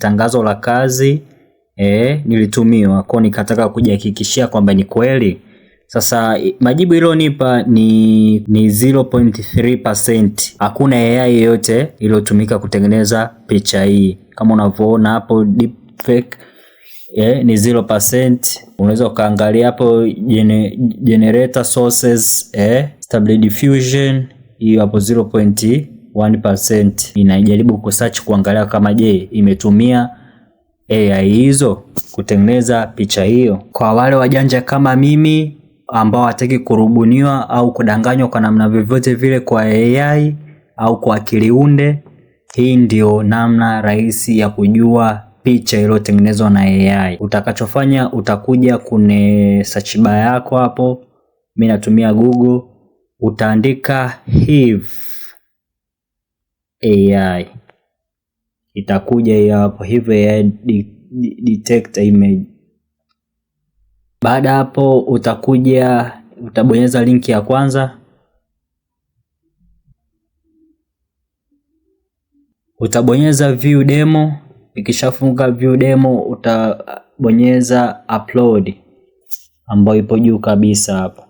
tangazo la kazi nilitumiwa, kwa nikataka kujihakikishia kwamba ni kweli. Sasa majibu iliyonipa ni 0.3%. Hakuna AI yoyote iliyotumika kutengeneza picha hii. Kama unavyoona hapo deepfake ni 0%. Unaweza ukaangalia hapo generator sources Stable Diffusion, hiyo hapo 0.1%. Inajaribu kusearch kuangalia kama je imetumia AI hizo kutengeneza picha hiyo. Kwa wale wajanja kama mimi ambao hataki kurubuniwa au kudanganywa kwa namna vyovyote vile kwa AI au kwa akili unde, hii ndio namna rahisi ya kujua picha iliyotengenezwa na AI. Utakachofanya utakuja kwenye search bar yako hapo, mimi natumia Google, utaandika Hive AI. Itakuja hiyo hapo, Hive AI detect image. Baada hapo utabonyeza linki ya kwanza. Utabonyeza view demo. Ikishafunga view demo utabonyeza upload ambayo ipo juu kabisa hapa.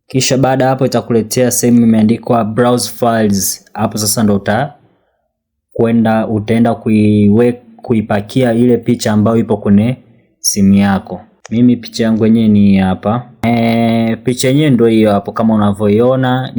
Kisha baada hapo itakuletea sehemu imeandikwa browse files. Hapo sasa ndo utaenda kuipakia ile picha ambayo ipo kwenye simu yako. Mimi picha yangu yenyewe ni hapa. Picha yenyewe ndio hiyo hapo kama unavyoiona.